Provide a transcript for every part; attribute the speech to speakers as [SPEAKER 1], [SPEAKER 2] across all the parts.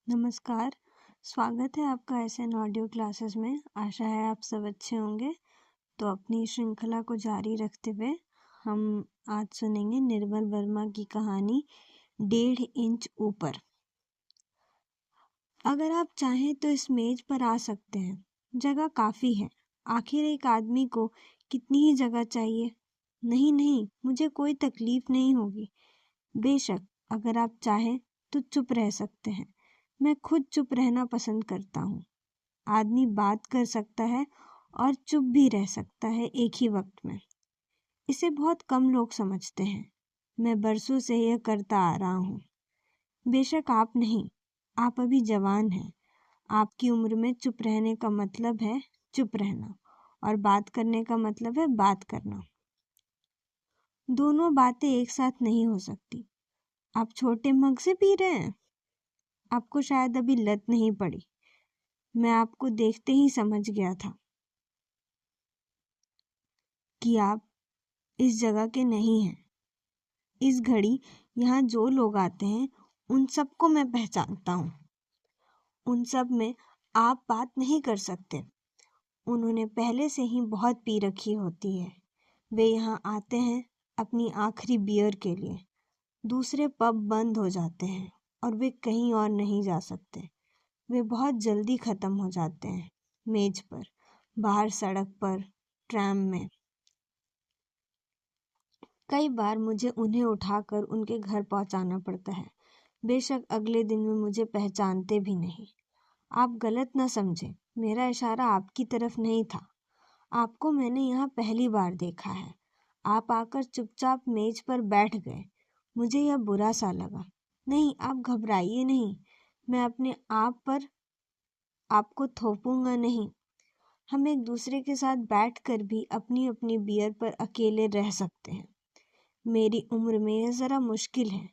[SPEAKER 1] नमस्कार, स्वागत है आपका एसएन ऑडियो क्लासेस में। आशा है आप सब अच्छे होंगे। तो अपनी श्रृंखला को जारी रखते हुए हम आज सुनेंगे निर्मल वर्मा की कहानी 1.5 इंच ऊपर। अगर आप चाहें तो इस मेज पर आ सकते हैं, जगह काफ़ी है। आखिर एक आदमी को कितनी ही जगह चाहिए। नहीं नहीं, मुझे कोई तकलीफ नहीं होगी। बेशक अगर आप चाहें तो चुप रह सकते हैं। मैं खुद चुप रहना पसंद करता हूँ। आदमी बात कर सकता है और चुप भी रह सकता है एक ही वक्त में। इसे बहुत कम लोग समझते हैं। मैं बरसों से यह करता आ रहा हूँ। बेशक आप नहीं, आप अभी जवान हैं। आपकी उम्र में चुप रहने का मतलब है चुप रहना, और बात करने का मतलब है बात करना। दोनों बातें एक साथ नहीं हो सकती। आप छोटे मग से पी रहे हैं। आपको शायद अभी लत नहीं पड़ी। मैं आपको देखते ही समझ गया था कि आप इस जगह के नहीं हैं। इस घड़ी यहाँ जो लोग आते हैं उन सबको मैं पहचानता हूँ। उन सब में आप बात नहीं कर सकते। उन्होंने पहले से ही बहुत पी रखी होती है। वे यहाँ आते हैं अपनी आखिरी बियर के लिए। दूसरे पब बंद हो जाते हैं और वे कहीं और नहीं जा सकते। वे बहुत जल्दी ख़त्म हो जाते हैं, मेज पर, बाहर सड़क पर, ट्रैम में। कई बार मुझे उन्हें उठाकर उनके घर पहुंचाना पड़ता है। बेशक अगले दिन वे मुझे पहचानते भी नहीं। आप गलत न समझें, मेरा इशारा आपकी तरफ नहीं था। आपको मैंने यहाँ पहली बार देखा है। आप आकर चुपचाप मेज पर बैठ गए। मुझे यह बुरा सा लगा। नहीं, आप घबराइए नहीं। मैं अपने आप पर आपको थोपूंगा नहीं। हम एक दूसरे के साथ बैठकर भी अपनी अपनी बियर पर अकेले रह सकते हैं। मेरी उम्र में यह ज़रा मुश्किल है,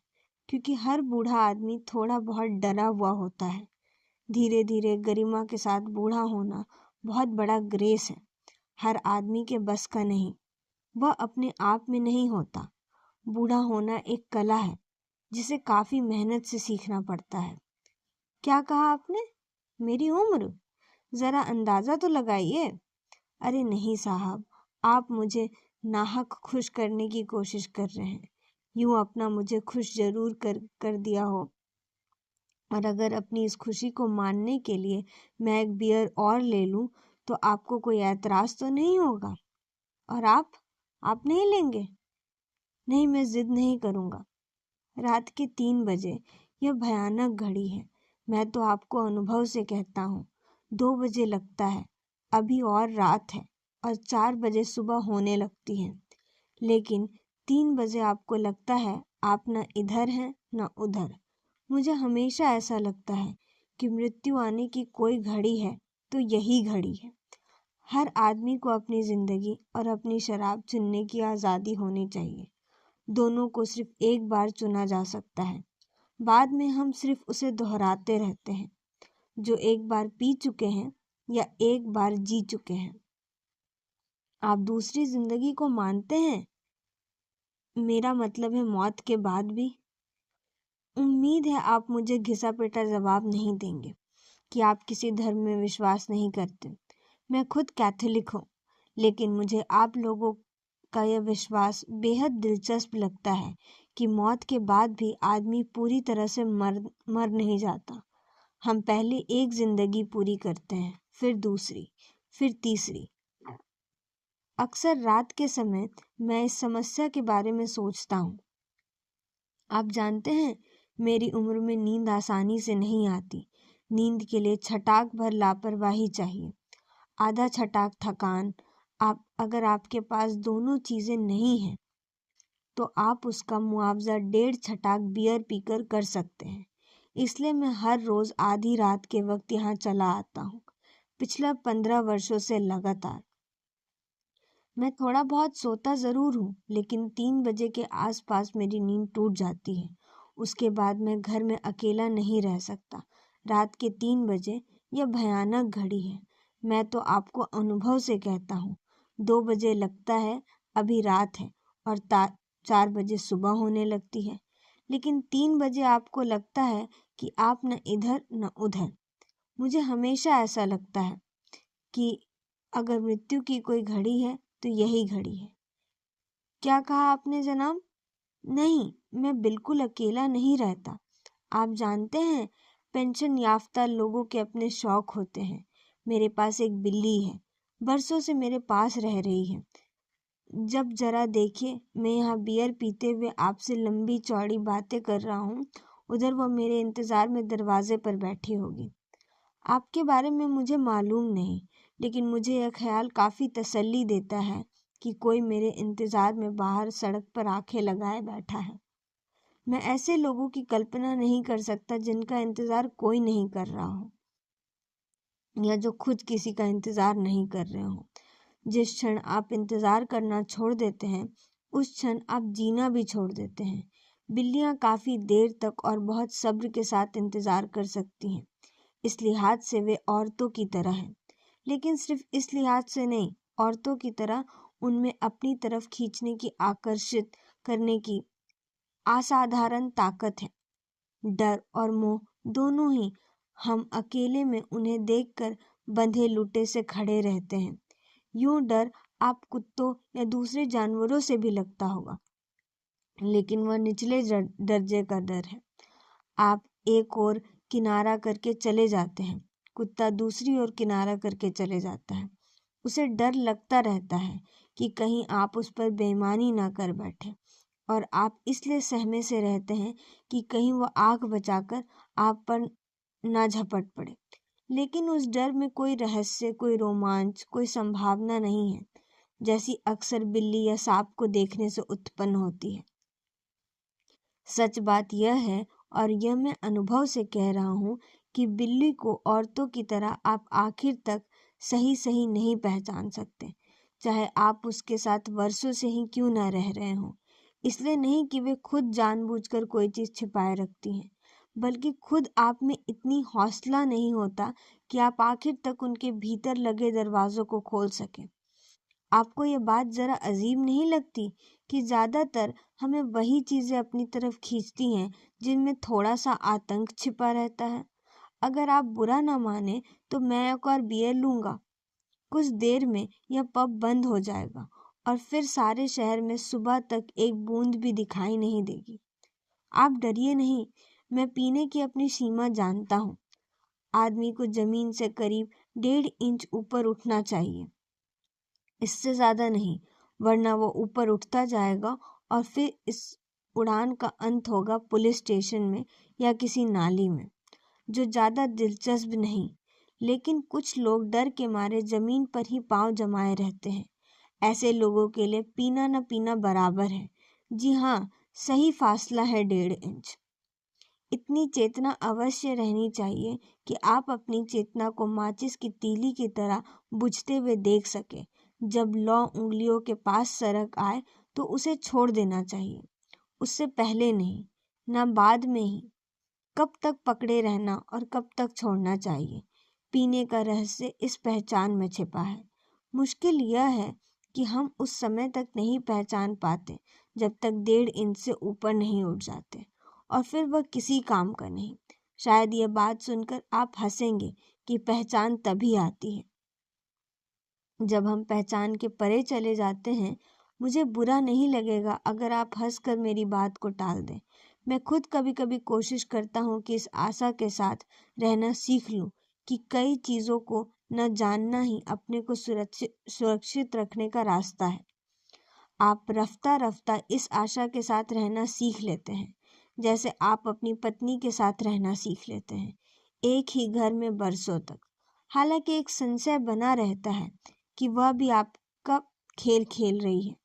[SPEAKER 1] क्योंकि हर बूढ़ा आदमी थोड़ा बहुत डरा हुआ होता है। धीरे धीरे गरिमा के साथ बूढ़ा होना बहुत बड़ा ग्रेस है। हर आदमी के बस का नहीं। वह अपने आप में नहीं होता। बूढ़ा होना एक कला है जिसे काफ़ी मेहनत से सीखना पड़ता है। क्या कहा आपने? मेरी उम्र? ज़रा अंदाज़ा तो लगाइए। अरे नहीं साहब, आप मुझे नाहक खुश करने की कोशिश कर रहे हैं। यूं अपना मुझे खुश जरूर कर दिया हो, और अगर अपनी इस खुशी को मानने के लिए मैं एक बियर और ले लूं तो आपको कोई ऐतराज़ तो नहीं होगा। और आप नहीं लेंगे? नहीं, मैं जिद नहीं करूँगा। रात के 3 बजे, यह भयानक घड़ी है। मैं तो आपको अनुभव से कहता हूँ। 2 बजे लगता है अभी और रात है, और 4 बजे सुबह होने लगती है। लेकिन 3 बजे आपको लगता है आप न इधर हैं न उधर। मुझे हमेशा ऐसा लगता है कि मृत्यु आने की कोई घड़ी है तो यही घड़ी है। हर आदमी को अपनी ज़िंदगी और अपनी शराब चुनने की आज़ादी होनी चाहिए। दोनों को सिर्फ एक बार चुना जा सकता है। बाद में हम सिर्फ उसे दोहराते रहते हैं। जो एक बार पी चुके हैं या एक बार जी चुके हैं। आप दूसरी जिंदगी को मानते हैं? मेरा मतलब है मौत के बाद भी। उम्मीद है आप मुझे घिसा पिटा जवाब नहीं देंगे कि आप किसी धर्म में विश्वास नहीं करते। मैं खुद कैथोलिक हूँ, लेकिन मुझे आप लोगों का यह विश्वास बेहद दिलचस्प लगता है कि मौत के बाद भी आदमी पूरी तरह से मर नहीं जाता। हम पहले एक जिंदगी पूरी करते हैं, फिर दूसरी, फिर तीसरी। अक्सर रात के समय मैं इस समस्या के बारे में सोचता हूँ। आप जानते हैं, मेरी उम्र में नींद आसानी से नहीं आती। नींद के लिए छटाक भर लापरवाही चाहिए। आधा छटाक थकान। अगर आपके पास दोनों चीज़ें नहीं हैं तो आप उसका मुआवजा 1.5 छटाक बियर पीकर कर सकते हैं। इसलिए मैं हर रोज़ आधी रात के वक्त यहाँ चला आता हूँ, पिछला 15 वर्षों से लगातार। मैं थोड़ा बहुत सोता ज़रूर हूँ, लेकिन 3 बजे के आसपास मेरी नींद टूट जाती है। उसके बाद मैं घर में अकेला नहीं रह सकता। रात के 3 बजे यह भयानक घड़ी है। मैं तो आपको अनुभव से कहता हूँ। 2 बजे लगता है अभी रात है, और 4 बजे सुबह होने लगती है। लेकिन 3 बजे आपको लगता है कि आप न इधर न उधर। मुझे हमेशा ऐसा लगता है कि अगर मृत्यु की कोई घड़ी है तो यही घड़ी है। क्या कहा आपने जनाब? नहीं, मैं बिल्कुल अकेला नहीं रहता। आप जानते हैं, पेंशन याफ्ता लोगों के अपने शौक होते हैं। मेरे पास एक बिल्ली है, बरसों से मेरे पास रह रही है। जब जरा देखिए, मैं यहाँ बियर पीते हुए आपसे लंबी चौड़ी बातें कर रहा हूँ, उधर वो मेरे इंतज़ार में दरवाजे पर बैठी होगी। आपके बारे में मुझे मालूम नहीं, लेकिन मुझे यह ख्याल काफ़ी तसल्ली देता है कि कोई मेरे इंतज़ार में बाहर सड़क पर आंखें लगाए बैठा है। मैं ऐसे लोगों की कल्पना नहीं कर सकता जिनका इंतज़ार कोई नहीं कर रहा हो, या जो खुद किसी का इंतज़ार नहीं कर रहे हो। जिस क्षण आप इंतज़ार करना छोड़ देते हैं, उस क्षण आप जीना भी छोड़ देते हैं। बिल्लियाँ काफ़ी देर तक और बहुत सब्र के साथ इंतज़ार कर सकती हैं। इस लिहाज से वे औरतों की तरह हैं, लेकिन सिर्फ इस लिहाज से नहीं, औरतों की तरह उनमें अपनी तरफ खींचने की, आकर्षित करने की असाधारण ताकत है। डर और मोह दोनों ही। हम अकेले में उन्हें देखकर बंधे लुटे से खड़े रहते हैं। यूं डर आप कुत्तों या दूसरे जानवरों से भी लगता होगा, लेकिन वह निचले दर्जे का डर है। आप एक ओर किनारा करके चले जाते हैं, कुत्ता दूसरी ओर किनारा करके चले जाता है। उसे डर लगता रहता है कि कहीं आप उस पर बेईमानी ना कर बैठे, और आप इसलिए सहमे से रहते हैं कि कहीं वह आंख बचाकर आप पर ना झपट पड़े। लेकिन उस डर में कोई रहस्य, कोई रोमांच, कोई संभावना नहीं है, जैसी अक्सर बिल्ली या सांप को देखने से उत्पन्न होती है। सच बात यह है, और यह मैं अनुभव से कह रहा हूँ, कि बिल्ली को औरतों की तरह आप आखिर तक सही सही नहीं पहचान सकते, चाहे आप उसके साथ वर्षों से ही क्यों ना रह रहे हों। इसलिए नहीं कि वे खुद जानबूझकर कोई चीज़ छिपाए रखती हैं, बल्कि खुद आप में इतनी हौसला नहीं होता कि आप आखिर तक उनके भीतर लगे दरवाज़ों को खोल सकें। आपको ये बात ज़रा अजीब नहीं लगती कि ज़्यादातर हमें वही चीज़ें अपनी तरफ खींचती हैं जिनमें थोड़ा सा आतंक छिपा रहता है? अगर आप बुरा ना माने तो मैं एक और बियर लूँगा। कुछ देर में यह पब बंद हो जाएगा और फिर सारे शहर में सुबह तक एक बूंद भी दिखाई नहीं देगी। आप डरिए नहीं, मैं पीने की अपनी सीमा जानता हूँ। आदमी को ज़मीन से करीब 1.5 इंच ऊपर उठना चाहिए, इससे ज़्यादा नहीं, वरना वो ऊपर उठता जाएगा और फिर इस उड़ान का अंत होगा पुलिस स्टेशन में या किसी नाली में, जो ज़्यादा दिलचस्प नहीं। लेकिन कुछ लोग डर के मारे ज़मीन पर ही पाँव जमाए रहते हैं। ऐसे लोगों के लिए पीना न पीना बराबर है। जी हाँ, सही फासला है 1.5 इंच। इतनी चेतना अवश्य रहनी चाहिए कि आप अपनी चेतना को माचिस की तीली की तरह बुझते हुए देख सके। जब लौ उंगलियों के पास सरक आए तो उसे छोड़ देना चाहिए, उससे पहले नहीं, ना बाद में ही। कब तक पकड़े रहना और कब तक छोड़ना चाहिए, पीने का रहस्य इस पहचान में छिपा है। मुश्किल यह है कि हम उस समय तक नहीं पहचान पाते जब तक 1.5 इंच से ऊपर नहीं उठ जाते, और फिर वह किसी काम का नहीं। शायद यह बात सुनकर आप हंसेंगे कि पहचान तभी आती है जब हम पहचान के परे चले जाते हैं। मुझे बुरा नहीं लगेगा अगर आप हंसकर मेरी बात को टाल दें। मैं खुद कभी कभी कोशिश करता हूँ कि इस आशा के साथ रहना सीख लूँ कि कई चीज़ों को न जानना ही अपने को सुरक्षित रखने का रास्ता है। आप रफ्ता रफ्ता इस आशा के साथ रहना सीख लेते हैं, जैसे आप अपनी पत्नी के साथ रहना सीख लेते हैं, एक ही घर में बरसों तक। हालांकि एक संशय बना रहता है कि वह भी आपका खेल खेल रही है।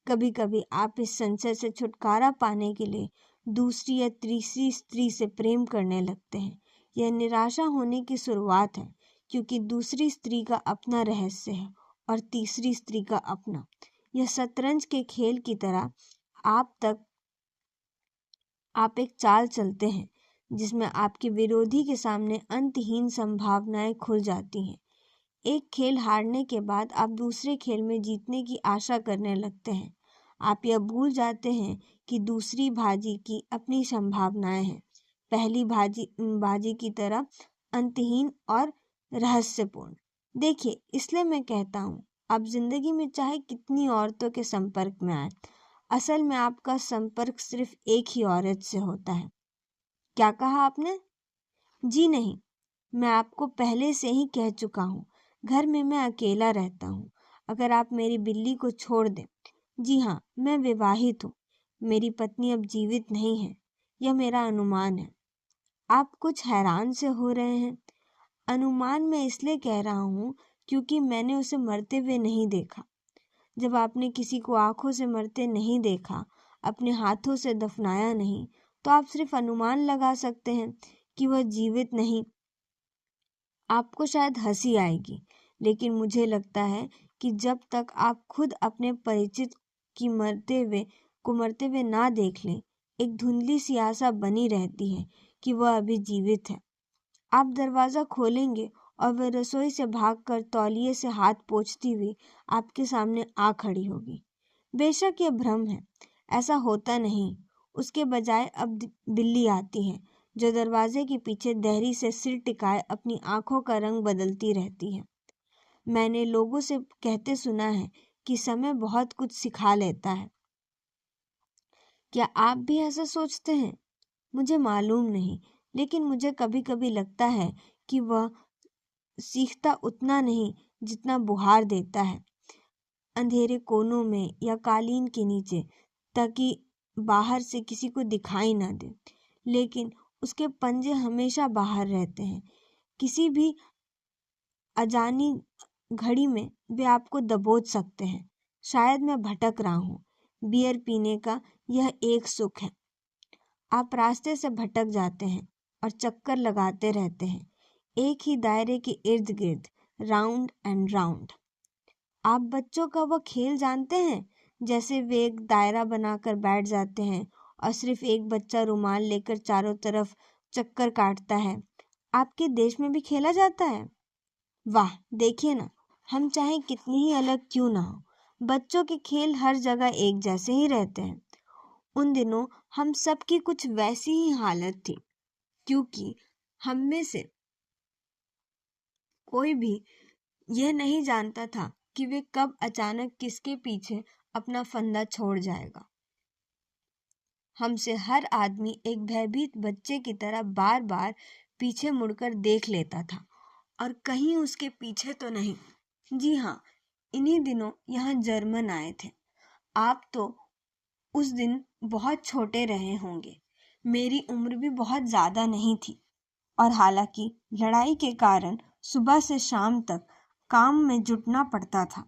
[SPEAKER 1] कभी कभी आप इस संशय से छुटकारा पाने के लिए दूसरी या तीसरी स्त्री से प्रेम करने लगते हैं। यह निराशा होने की शुरुआत है, क्योंकि दूसरी स्त्री का अपना रहस्य है और तीसरी स्त्री का अपना। यह शतरंज के खेल की तरह आप एक चाल चलते हैं जिसमें आपके विरोधी के सामने अंतहीन संभावनाएं खुल जाती हैं। एक खेल हारने के बाद आप दूसरे खेल में जीतने की आशा करने लगते हैं। आप यह भूल जाते हैं कि दूसरी बाजी की अपनी संभावनाएं हैं, पहली बाजी की तरह अंतहीन और रहस्यपूर्ण। देखिए, इसलिए मैं कहता हूँ, आप जिंदगी में चाहे कितनी औरतों के संपर्क में आए, असल में आपका संपर्क सिर्फ एक ही औरत से होता है। क्या कहा आपने? जी नहीं, मैं आपको पहले से ही कह चुका हूँ, घर में मैं अकेला रहता हूँ। अगर आप मेरी बिल्ली को छोड़ दें। जी हाँ, मैं विवाहित हूँ। मेरी पत्नी अब जीवित नहीं है, यह मेरा अनुमान है। आप कुछ हैरान से हो रहे हैं। अनुमान मैं इसलिए कह रहा हूँ क्योंकि मैंने उसे मरते हुए नहीं देखा। जब आपने किसी को आंखों से मरते नहीं देखा, अपने हाथों से दफनाया नहीं, तो आप सिर्फ अनुमान लगा सकते हैं कि वह जीवित नहीं। आपको शायद हंसी आएगी, लेकिन मुझे लगता है कि जब तक आप खुद अपने परिचित की मरते हुए ना देख लें, एक धुंधली सी आशा बनी रहती है कि वह अभी जीवित है। आप दरवाज़ा खोलेंगे और वह रसोई से भागकर तौलिए से हाथ पोंछती हुई आपके सामने आ खड़ी होगी। बेशक यह भ्रम है, ऐसा होता नहीं। उसके बजाय अब बिल्ली आती है, जो दरवाजे के पीछे देहरी से सिर टिकाए अपनी आंखों का रंग बदलती रहती है। मैंने लोगों से कहते सुना है कि समय बहुत कुछ सिखा लेता है। क्या आप भी ऐसा सोचते हैं? मुझे मालूम नहीं, लेकिन मुझे कभी कभी लगता है कि वह सीखता उतना नहीं जितना बुहार देता है, अंधेरे कोनों में या कालीन के नीचे, ताकि बाहर से किसी को दिखाई ना दे। लेकिन उसके पंजे हमेशा बाहर रहते हैं। किसी भी अजानी घड़ी में वे आपको दबोच सकते हैं। शायद मैं भटक रहा हूँ। बियर पीने का यह एक सुख है। आप रास्ते से भटक जाते हैं और चक्कर लगाते रहते हैं, एक ही दायरे के इर्द गिर्द, राउंड एंड राउंड। आप बच्चों का वह खेल जानते हैं, जैसे वे एक दायरा बनाकर बैठ जाते हैं और सिर्फ एक बच्चा रुमाल लेकर चारों तरफ चक्कर काटता है। आपके देश में भी खेला जाता है? वाह, देखिए ना, हम चाहे कितनी ही अलग क्यों ना हो, बच्चों के खेल हर जगह एक जैसे ही रहते हैं। उन दिनों हम सब की कुछ वैसी ही हालत थी, क्योंकि हम में से कोई भी यह नहीं जानता था कि वे कब अचानक किसके पीछे अपना फंदा छोड़ जाएगा। हमसे हर आदमी एक भयभीत बच्चे की तरह बार बार पीछे मुड़कर देख लेता था, और कहीं उसके पीछे तो नहीं। जी हाँ, इन्हीं दिनों यहाँ जर्मन आए थे। आप तो उस दिन बहुत छोटे रहे होंगे। मेरी उम्र भी बहुत ज़्यादा नहीं थी, और हालांकि लड़ाई के कारण सुबह से शाम तक काम में जुटना पड़ता था,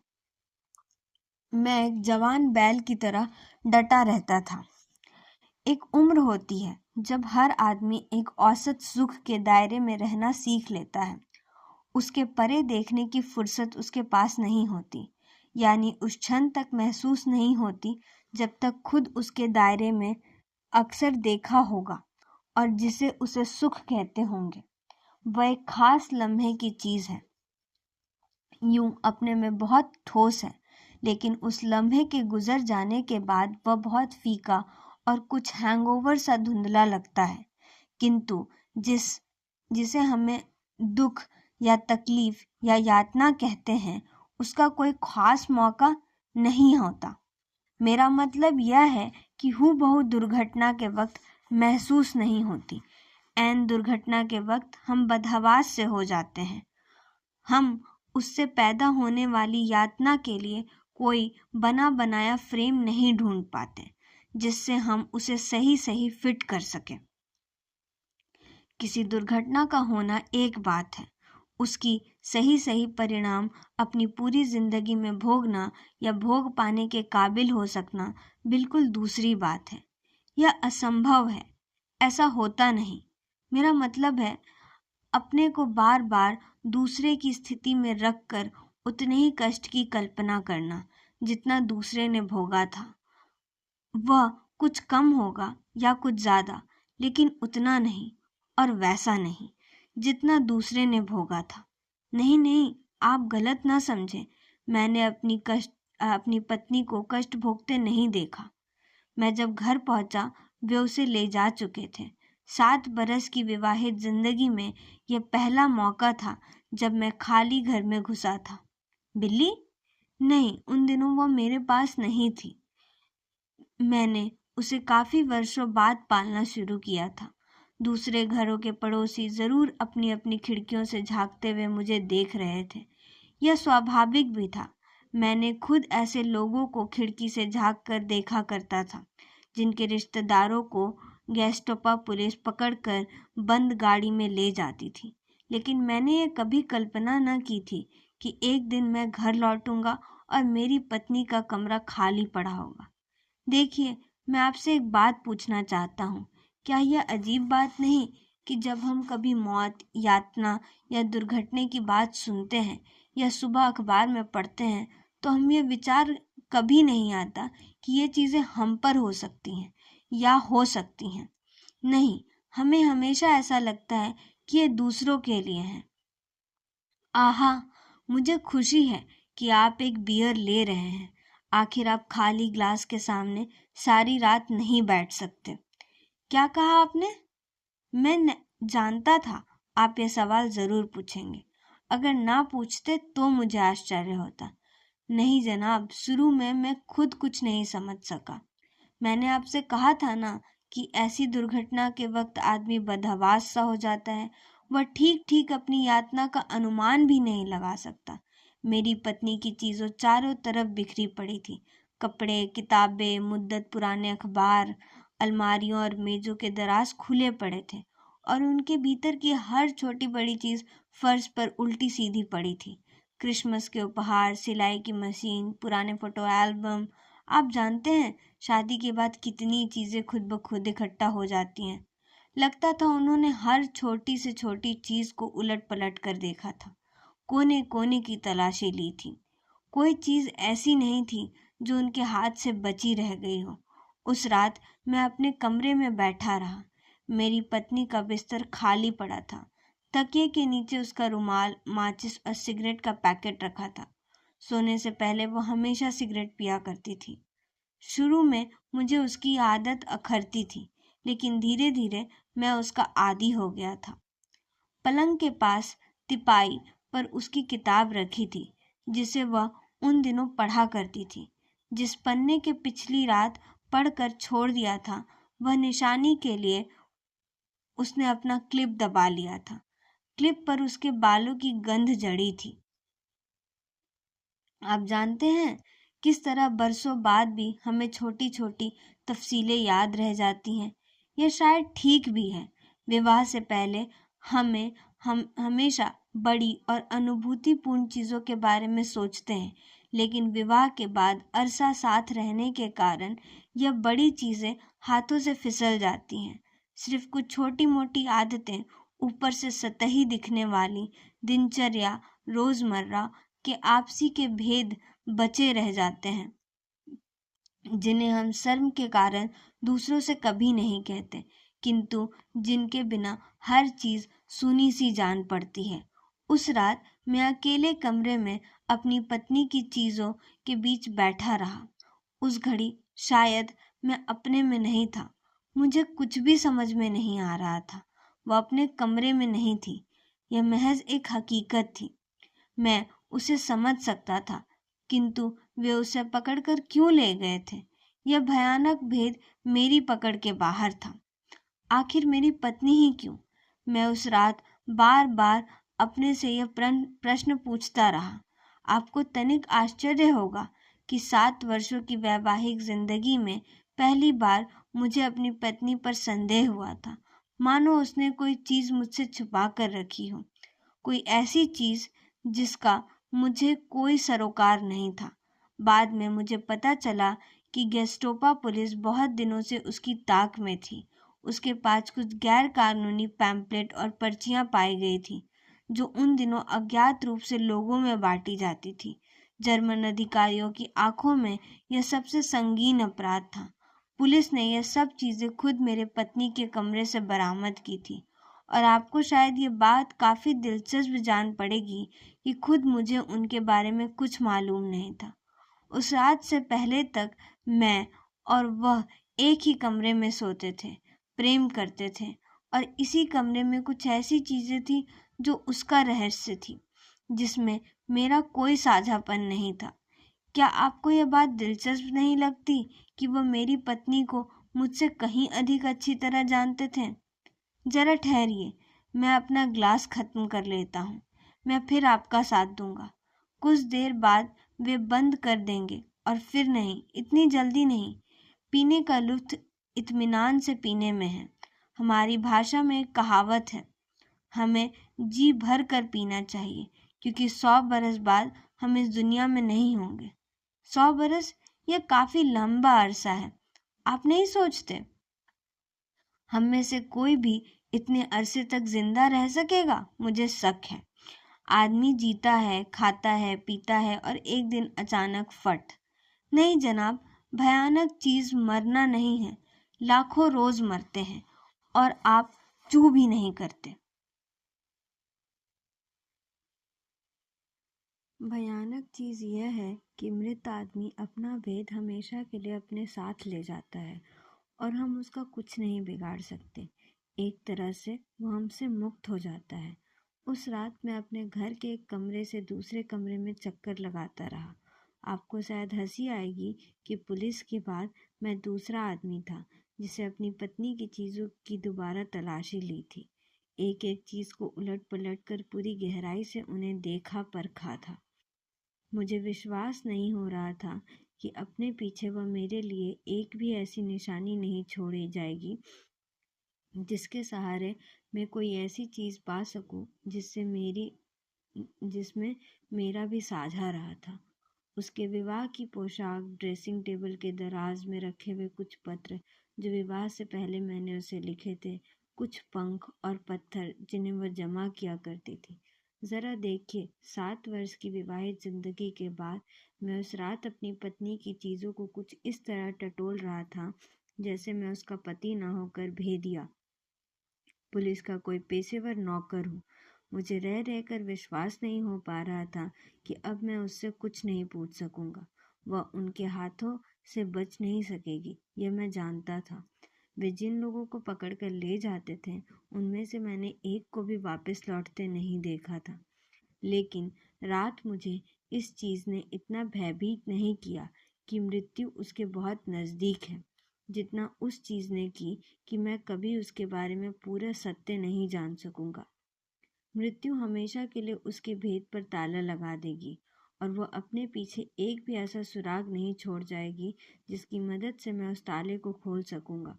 [SPEAKER 1] मैं एक जवान बैल की तरह डटा रहता था। एक उम्र होती है जब हर आदमी एक औसत सुख के दायरे में रहना सीख लेता है। उसके परे देखने की फुर्सत उसके पास नहीं होती, यानी उस क्षण तक महसूस नहीं होती जब तक खुद उसके दायरे में अक्सर देखा होगा और जिसे उसे सुख कहते होंगे। वह एक खास लम्हे की चीज़ है, यूं अपने में बहुत ठोस है, लेकिन उस लम्हे के गुजर जाने के बाद वह बहुत फीका और कुछ हैंगओवर सा धुंधला लगता है। किंतु जिसे हमें दुख या तकलीफ या यातना कहते हैं, उसका कोई खास मौका नहीं होता। मेरा मतलब यह है कि हूबहू दुर्घटना के वक्त महसूस नहीं होती। ऐन दुर्घटना के वक्त हम बदहवास से हो जाते हैं। हम उससे पैदा होने वाली यातना के लिए कोई बना बनाया फ्रेम नहीं ढूंढ पाते, जिससे हम उसे सही सही फिट कर सकें। किसी दुर्घटना का होना एक बात है, उसकी सही सही परिणाम अपनी पूरी जिंदगी में भोगना या भोग पाने के काबिल हो सकना बिल्कुल दूसरी बात है। यह असंभव है, ऐसा होता नहीं। मेरा मतलब है, अपने को बार बार दूसरे की स्थिति में रखकर उतने ही कष्ट की कल्पना करना जितना दूसरे ने भोगा था। वह कुछ कम होगा या कुछ ज़्यादा, लेकिन उतना नहीं और वैसा नहीं जितना दूसरे ने भोगा था। नहीं नहीं, आप गलत ना समझें। मैंने अपनी पत्नी को कष्ट भोगते नहीं देखा। मैं जब घर पहुंचा, वे उसे ले जा चुके थे। 7 बरस की विवाहित जिंदगी में यह पहला मौका था जब मैं खाली घर में घुसा था। बिल्ली? नहीं, उन दिनों वह मेरे पास नहीं थी। मैंने उसे काफी वर्षों बाद पालना शुरू किया था। दूसरे घरों के पड़ोसी जरूर अपनी अपनी खिड़कियों से झांकते हुए मुझे देख रहे थे। यह स्वाभाविक भी था। मैंने खुद ऐसे लोगों को खिड़की से झांक कर देखा करता था, जिनके रिश्तेदारों को गेस्टोपा पुलिस पकड़कर बंद गाड़ी में ले जाती थी। लेकिन मैंने ये कभी कल्पना न की थी कि एक दिन मैं घर लौटूंगा और मेरी पत्नी का कमरा खाली पड़ा होगा। देखिए, मैं आपसे एक बात पूछना चाहता हूँ। क्या यह अजीब बात नहीं कि जब हम कभी मौत, यातना या दुर्घटना की बात सुनते हैं या सुबह अखबार में पढ़ते हैं, तो हम ये विचार कभी नहीं आता कि ये चीज़ें हम पर हो सकती हैं या हो सकती हैं। नहीं, हमें हमेशा ऐसा लगता है कि ये दूसरों के लिए है। आहा, मुझे खुशी है कि आप एक बियर ले रहे हैं। आखिर आप खाली ग्लास के सामने सारी रात नहीं बैठ सकते। क्या कहा आपने? मैं जानता था आप ये सवाल जरूर पूछेंगे। अगर ना पूछते तो मुझे आश्चर्य होता। नहीं जनाब, शुरू में मैं खुद कुछ नहीं समझ सका। मैंने आपसे कहा था ना कि ऐसी दुर्घटना के वक्त आदमी बदहवास सा हो जाता है। वह ठीक ठीक अपनी यातना का अनुमान भी नहीं लगा सकता। मेरी पत्नी की चीज़ों चारों तरफ बिखरी पड़ी थी। कपड़े, किताबें, मुद्दत पुराने अखबार, अलमारियों और मेजों के दराज खुले पड़े थे और उनके भीतर की हर छोटी बड़ी चीज़ फर्श पर उल्टी सीधी पड़ी थी। क्रिसमस के उपहार, सिलाई की मशीन, पुराने फोटो एल्बम। आप जानते हैं, शादी के बाद कितनी चीज़ें खुद ब खुद इकट्ठा हो जाती हैं। लगता था उन्होंने हर छोटी से छोटी चीज़ को उलट पलट कर देखा था, कोने कोने की तलाशी ली थी। कोई चीज़ ऐसी नहीं थी जो उनके हाथ से बची रह गई हो। उस रात मैं अपने कमरे में बैठा रहा। मेरी पत्नी का बिस्तर खाली पड़ा था। तकिए के नीचे उसका रुमाल, माचिस और सिगरेट का पैकेट रखा था। सोने से पहले वो हमेशा सिगरेट पिया करती थी। शुरू में मुझे उसकी आदत अखरती थी, लेकिन धीरे धीरे मैं उसका आदी हो गया था। पलंग के पास तिपाई पर उसकी किताब रखी थी, जिसे वह उन दिनों पढ़ा करती थी। जिस पन्ने के पिछली रात पढ़कर छोड़ दिया था, वह निशानी के लिए उसने अपना क्लिप दबा लिया था। क्लिप पर उसके बालों की गंध जड़ी थी। आप जानते हैं, किस तरह बरसों बाद भी हमें छोटी छोटी तफसीलें याद रह जाती हैं। यह शायद ठीक भी है। विवाह से पहले हम हमेशा बड़ी और अनुभूतिपूर्ण चीज़ों के बारे में सोचते हैं, लेकिन विवाह के बाद अरसा साथ रहने के कारण यह बड़ी चीज़ें हाथों से फिसल जाती हैं। सिर्फ कुछ छोटी मोटी आदतें, ऊपर से सतही दिखने वाली दिनचर्या, रोज़मर्रा के आपसी के भेद बचे रह जाते हैं, जिन्हें हम शर्म के कारण दूसरों से कभी नहीं कहते, किंतु जिनके बिना हर चीज सुनी सी जान पड़ती है। उस रात मैं अकेले कमरे में अपनी पत्नी की चीजों के बीच बैठा रहा। उस घड़ी शायद मैं अपने में नहीं था। मुझे कुछ भी समझ में नहीं आ रहा था। वह अपने कमरे में नहीं थी। यह महज एक हकीकत थी। मैं उसे समझ सकता था, किंतु वे उसे पकड़कर क्यों ले गए थे? यह भयानक भेद मेरी पकड़ के बाहर था। आखिर मेरी पत्नी ही क्यों? मैं उस रात बार बार अपने से यह प्रश्न पूछता रहा। आपको तनिक आश्चर्य होगा कि 7 वर्षों की वैवाहिक जिंदगी में पहली बार मुझे अपनी पत्नी पर संदेह हुआ था, मानो उसने कोई चीज मुझसे छुपा कर रखी हो, कोई ऐसी चीज जिसका मुझे कोई सरोकार नहीं था। बाद में मुझे पता चला कि गेस्टोपा पुलिस बहुत दिनों से उसकी ताक में थी। उसके पास कुछ गैर कानूनी पैम्पलेट और पर्चियां पाई गई थी, जो उन दिनों अज्ञात रूप से लोगों में बांटी जाती थी। जर्मन अधिकारियों की आंखों में यह सबसे संगीन अपराध था। पुलिस ने यह सब चीजें खुद मेरे पत्नी के कमरे से बरामद की थी। और आपको शायद ये बात काफ़ी दिलचस्प जान पड़ेगी कि खुद मुझे उनके बारे में कुछ मालूम नहीं था। उस रात से पहले तक मैं और वह एक ही कमरे में सोते थे, प्रेम करते थे और इसी कमरे में कुछ ऐसी चीज़ें थी जो उसका रहस्य थी, जिसमें मेरा कोई साझापन नहीं था। क्या आपको यह बात दिलचस्प नहीं लगती कि वह मेरी पत्नी को मुझसे कहीं अधिक अच्छी तरह जानते थे? जरा ठहरिए, मैं अपना ग्लास खत्म कर लेता हूँ। मैं फिर आपका साथ दूंगा। कुछ देर बाद वे बंद कर देंगे और फिर नहीं, इतनी जल्दी नहीं। पीने का लुत्फ इत्मीनान से पीने में है। हमारी भाषा में एक कहावत है, हमें जी भर कर पीना चाहिए, क्योंकि 100 बरस बाद हम इस दुनिया में नहीं होंगे। 100 बरस, यह काफी लंबा अरसा है, आप नहीं सोचते? हम में से कोई भी इतने अरसे तक जिंदा रह सकेगा? मुझे शक है। आदमी जीता है, खाता है, पीता है और एक दिन अचानक फट। नहीं जनाब, भयानक चीज मरना नहीं है। लाखों रोज मरते हैं और आप चू भी नहीं करते। भयानक चीज यह है कि मृत आदमी अपना भेद हमेशा के लिए अपने साथ ले जाता है और हम उसका कुछ नहीं बिगाड़ सकते। एक तरह से वो हमसे मुक्त हो जाता है। उस रात मैं अपने घर के एक कमरे से दूसरे कमरे में चक्कर लगाता रहा। आपको शायद हंसी आएगी कि पुलिस के बाद मैं दूसरा आदमी था जिसे अपनी पत्नी की चीज़ों की दोबारा तलाशी ली थी। एक एक चीज़ को उलट पलट कर पूरी गहराई से उन्हें देखा परखा था। मुझे विश्वास नहीं हो रहा था कि अपने पीछे वह मेरे लिए एक भी ऐसी निशानी नहीं छोड़ी जाएगी जिसके सहारे मैं कोई ऐसी चीज़ पा सकूं जिसमें मेरा भी साझा रहा था। उसके विवाह की पोशाक, ड्रेसिंग टेबल के दराज में रखे हुए कुछ पत्र जो विवाह से पहले मैंने उसे लिखे थे, कुछ पंख और पत्थर जिन्हें वह जमा किया करती थी। जरा देखिए, 7 वर्ष की विवाहित जिंदगी के बाद मैं उस रात अपनी पत्नी की चीज़ों को कुछ इस तरह टटोल रहा था जैसे मैं उसका पति ना होकर भेदिया, पुलिस का कोई पेशेवर नौकर हूँ। मुझे रह रहकर विश्वास नहीं हो पा रहा था कि अब मैं उससे कुछ नहीं पूछ सकूंगा। वह उनके हाथों से बच नहीं सकेगी, यह मैं जानता था। वे जिन लोगों को पकड़कर ले जाते थे, उनमें से मैंने एक को भी वापस लौटते नहीं देखा था। लेकिन रात मुझे इस चीज़ ने इतना भयभीत नहीं किया कि मृत्यु उसके बहुत नज़दीक है, जितना उस चीज़ ने की कि मैं कभी उसके बारे में पूरा सत्य नहीं जान सकूंगा। मृत्यु हमेशा के लिए उसके भेद पर ताला लगा देगी और वह अपने पीछे एक भी ऐसा सुराग नहीं छोड़ जाएगी जिसकी मदद से मैं उस ताले को खोल सकूंगा।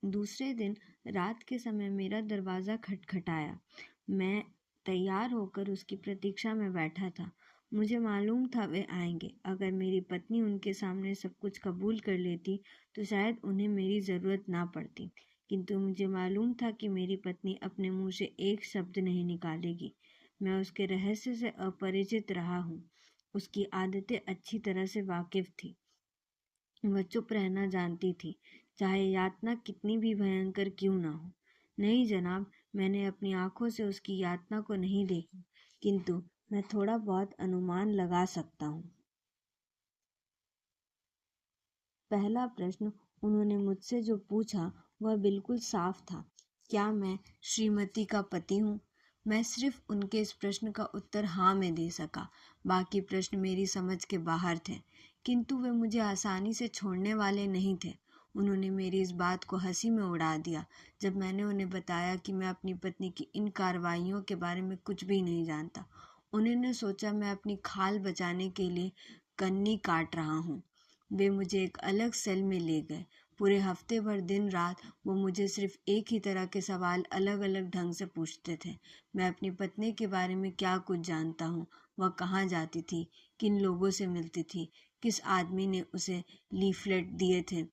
[SPEAKER 1] दूसरे दिन रात के समय मेरा दरवाज़ा खटखटाया। मैं तैयार होकर उसकी प्रतीक्षा में बैठा था। मुझे मालूम था वे आएंगे। अगर मेरी पत्नी उनके सामने सब कुछ कबूल कर लेती तो शायद उन्हें मेरी ज़रूरत ना पड़ती, किंतु मुझे मालूम था कि मेरी पत्नी अपने मुंह से एक शब्द नहीं निकालेगी। मैं उसके रहस्य से अपरिचित रहा हूँ। उसकी आदतें अच्छी तरह से वाकिफ थी। वह चुप रहना जानती थी, चाहे यातना कितनी भी भयंकर क्यों ना हो। नहीं जनाब, मैंने अपनी आंखों से उसकी यातना को नहीं देखा, किंतु मैं थोड़ा बहुत अनुमान लगा सकता हूँ। पहला प्रश्न उन्होंने मुझसे जो पूछा वह बिल्कुल साफ था, क्या मैं श्रीमती का पति हूँ? मैं सिर्फ उनके इस प्रश्न का उत्तर हाँ में दे सका। बाकी प्रश्न मेरी समझ के बाहर थे, किंतु वे मुझे आसानी से छोड़ने वाले नहीं थे। उन्होंने मेरी इस बात को हंसी में उड़ा दिया जब मैंने उन्हें बताया कि मैं अपनी पत्नी की इन कार्रवाइयों के बारे में कुछ भी नहीं जानता। उन्होंने सोचा मैं अपनी खाल बचाने के लिए कन्नी काट रहा हूँ। वे मुझे एक अलग सेल में ले गए। पूरे हफ्ते भर दिन रात वो मुझे सिर्फ एक ही तरह के सवाल अलग अलग ढंग से पूछते थे। मैं अपनी पत्नी के बारे में क्या कुछ जानता हूँ, वह कहाँ जाती थी, किन लोगों से मिलती थी, किस आदमी ने उसे लीफलेट दिए थे।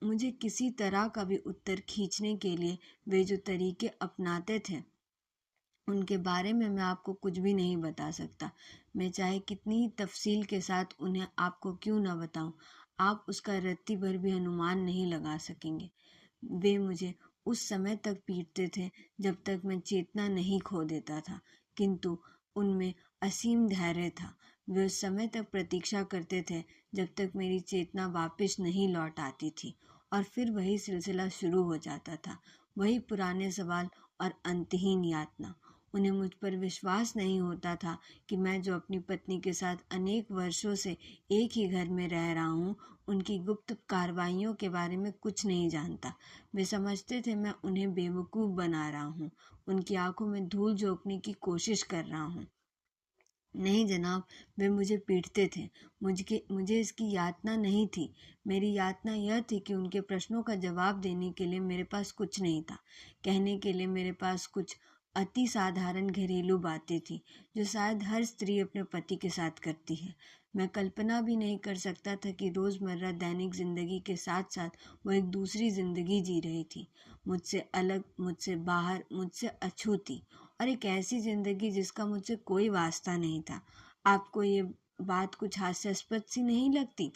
[SPEAKER 1] मुझे किसी तरह का भी उत्तर खींचने के लिए वे जो तरीके अपनाते थे उनके बारे में मैं आपको कुछ भी नहीं बता सकता। मैं चाहे कितनी ही तफसील के साथ उन्हें आपको क्यों न बताऊं, आप उसका रत्ती भर भी अनुमान नहीं लगा सकेंगे। वे मुझे उस समय तक पीटते थे जब तक मैं चेतना नहीं खो देता था, किंतु उनमें असीम धैर्य था। वे उस समय तक प्रतीक्षा करते थे जब तक मेरी चेतना वापस नहीं लौट आती थी,
[SPEAKER 2] और फिर वही सिलसिला शुरू हो जाता था, वही पुराने सवाल और अंतहीन यातना। उन्हें मुझ पर विश्वास नहीं होता था कि मैं जो अपनी पत्नी के साथ अनेक वर्षों से एक ही घर में रह रहा हूँ, उनकी गुप्त कार्रवाइयों के बारे में कुछ नहीं जानता। वे समझते थे मैं उन्हें बेवकूफ़ बना रहा हूँ, उनकी आंखों में धूल झोंकने की कोशिश कर रहा हूँ। नहीं जनाब, वे मुझे पीटते थे। मुझे इसकी यातना नहीं थी। मेरी यातना यह थी कि उनके प्रश्नों का जवाब देने के लिए मेरे पास कुछ नहीं था। कहने के लिए मेरे पास कुछ अति साधारण घरेलू बातें थी जो शायद हर स्त्री अपने पति के साथ करती है। मैं कल्पना भी नहीं कर सकता था कि रोज़मर्रा दैनिक ज़िंदगी के साथ साथ वो एक दूसरी ज़िंदगी जी रही थी, मुझसे अलग, मुझसे बाहर, मुझसे अछूती, और एक ऐसी ज़िंदगी जिसका मुझसे कोई वास्ता नहीं था। आपको ये बात कुछ हास्यास्पद सी नहीं लगती?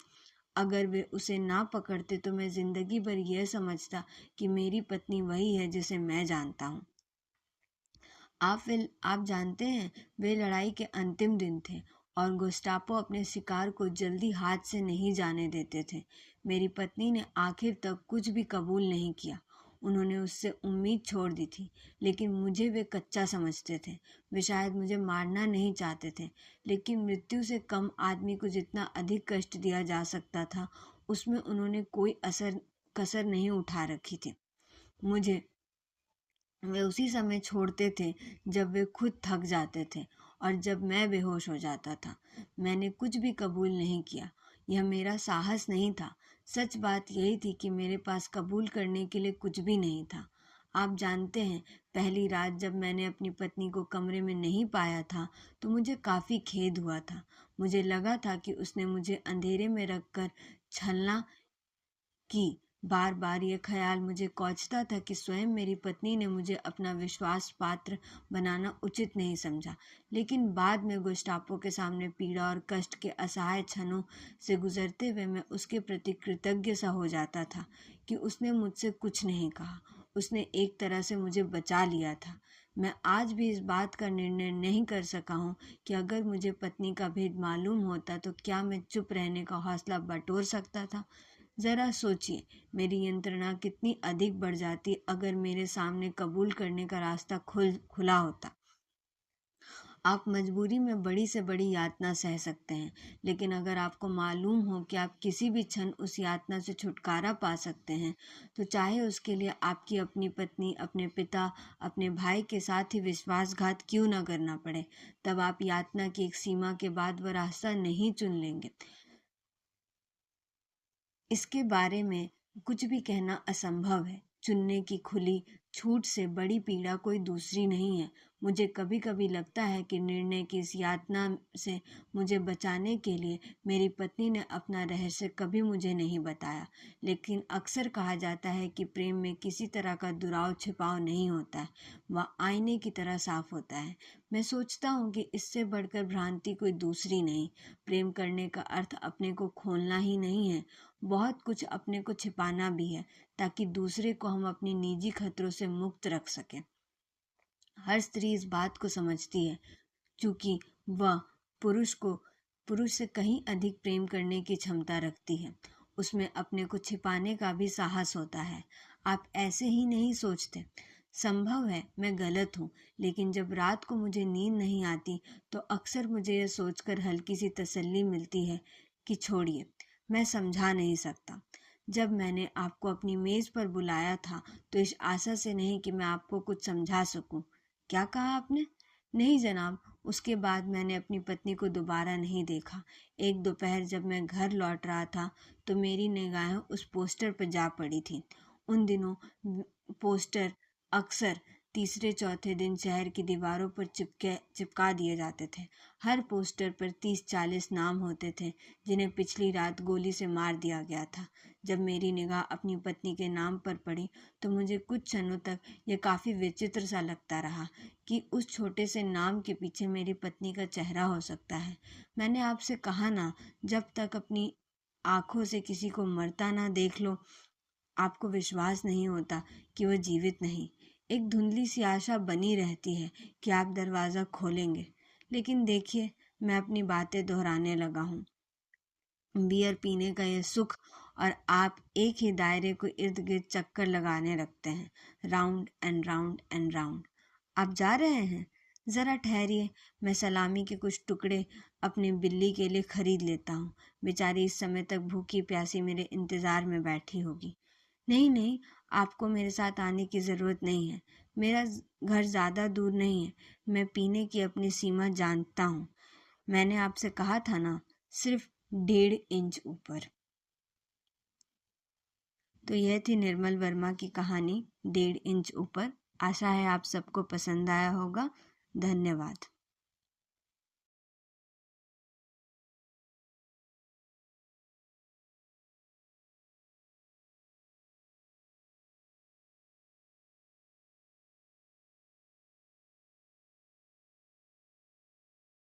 [SPEAKER 2] अगर वे उसे ना पकड़ते तो मैं ज़िंदगी भर यह समझता कि मेरी पत्नी वही है जिसे मैं जानता हूँ। आप जानते हैं, वे लड़ाई के अंतिम दिन थे और गुस्टापो अपने शिकार को जल्दी हाथ से नहीं जाने देते थे। मेरी पत्नी ने आखिर तक कुछ भी कबूल नहीं किया। उन्होंने उससे उम्मीद छोड़ दी थी, लेकिन मुझे वे कच्चा समझते थे। वे शायद मुझे मारना नहीं चाहते थे, लेकिन मृत्यु से कम आदमी को जितना अधिक कष्ट दिया जा सकता था, उसमें उन्होंने कोई कसर नहीं उठा रखी थी। मुझे वे उसी समय छोड़ते थे जब वे खुद थक जाते थे और जब मैं बेहोश हो जाता था। मैंने कुछ भी कबूल नहीं किया। यह मेरा साहस नहीं था। सच बात यही थी कि मेरे पास कबूल करने के लिए कुछ भी नहीं था। आप जानते हैं, पहली रात जब मैंने अपनी पत्नी को कमरे में नहीं पाया था तो मुझे काफ़ी खेद हुआ था। मुझे लगा था कि उसने मुझे अंधेरे में रखकर छलना की। बार बार ये ख्याल मुझे कोचता था कि स्वयं मेरी पत्नी ने मुझे अपना विश्वास पात्र बनाना उचित नहीं समझा। लेकिन बाद में गुस्टापो के सामने पीड़ा और कष्ट के असहाय क्षणों से गुजरते हुए मैं उसके प्रति कृतज्ञ सा हो जाता था कि उसने मुझसे कुछ नहीं कहा। उसने एक तरह से मुझे बचा लिया था। मैं आज भी इस बात का निर्णय नहीं कर सका हूँ कि अगर मुझे पत्नी का भेद मालूम होता तो क्या मैं चुप रहने का हौसला बटोर सकता था। ज़रा सोचिए, मेरी यंत्रणा कितनी अधिक बढ़ जाती अगर मेरे सामने कबूल करने का रास्ता खुला होता। आप मजबूरी में बड़ी से बड़ी यातना सह सकते हैं, लेकिन अगर आपको मालूम हो कि आप किसी भी क्षण उस यातना से छुटकारा पा सकते हैं, तो चाहे उसके लिए आपकी अपनी पत्नी, अपने पिता, अपने भाई के साथ ही विश्वासघात क्यों न करना पड़े, तब आप यातना की एक सीमा के बाद वह रास्ता नहीं चुन लेंगे। इसके बारे में कुछ भी कहना असंभव है। चुनने की खुली छूट से बड़ी पीड़ा कोई दूसरी नहीं है। मुझे कभी कभी लगता है कि निर्णय की इस यातना से मुझे बचाने के लिए मेरी पत्नी ने अपना रहस्य कभी मुझे नहीं बताया। लेकिन अक्सर कहा जाता है कि प्रेम में किसी तरह का दुराव छिपाव नहीं होता है, वह आईने की तरह साफ होता है। मैं सोचता हूँ कि इससे बढ़कर भ्रांति कोई दूसरी नहीं। प्रेम करने का अर्थ अपने को खोलना ही नहीं है, बहुत कुछ अपने को छिपाना भी है, ताकि दूसरे को हम अपनी निजी खतरों से मुक्त रख सकें। हर स्त्री इस बात को समझती है, क्योंकि वह पुरुष से कहीं अधिक प्रेम करने की क्षमता रखती है। उसमें अपने को छिपाने का भी साहस होता है। आप ऐसे ही नहीं सोचते? संभव है मैं गलत हूँ, लेकिन जब रात को मुझे नींद नहीं आती तो अक्सर मुझे यह सोचकर हल्की सी तसल्ली मिलती है कि छोड़िए, मैं समझा नहीं सकता। जब मैंने आपको अपनी मेज़ पर बुलाया था तो इस आशा से नहीं कि मैं आपको कुछ समझा सकूं। क्या कहा आपने? नहीं जनाब। उसके बाद मैंने अपनी पत्नी को दोबारा नहीं देखा। एक दोपहर जब मैं घर लौट रहा था तो मेरी निगाहें उस पोस्टर पर जा पड़ी थी। उन दिनों पोस्टर अक्सर तीसरे चौथे दिन शहर की दीवारों पर चिपका दिए जाते थे। हर पोस्टर पर 30-40 नाम होते थे जिन्हें पिछली रात गोली से मार दिया गया था। जब मेरी निगाह अपनी पत्नी के नाम पर पड़ी तो मुझे कुछ क्षणों तक यह काफ़ी विचित्र सा लगता रहा कि उस छोटे से नाम के पीछे मेरी पत्नी का चेहरा हो सकता है। मैंने आपसे कहा ना, जब तक अपनी आंखों से किसी को मरता ना देख लो, आपको विश्वास नहीं होता कि वह जीवित नहीं। एक धुंधली सी आशा बनी रहती है कि आप दरवाज़ा खोलेंगे। लेकिन देखिए, मैं अपनी बातें दोहराने लगा हूँ। बियर पीने का यह सुख और आप एक ही दायरे को इर्द गिर्द चक्कर लगाने लगते हैं, round and round and round. आप जा रहे हैं? ज़रा ठहरिए, मैं सलामी के कुछ टुकड़े अपनी बिल्ली के लिए खरीद लेता हूँ। बेचारी इस समय तक भूखी प्यासी मेरे इंतज़ार में बैठी होगी। नहीं नहीं, आपको मेरे साथ आने की ज़रूरत नहीं है। मेरा घर ज़्यादा दूर नहीं है। मैं पीने की अपनी सीमा जानता हूँ। मैंने आपसे कहा था ना, सिर्फ 1.5 इंच ऊपर। तो यह थी निर्मल वर्मा की कहानी 1.5 इंच ऊपर। आशा है आप सबको पसंद आया होगा। धन्यवाद।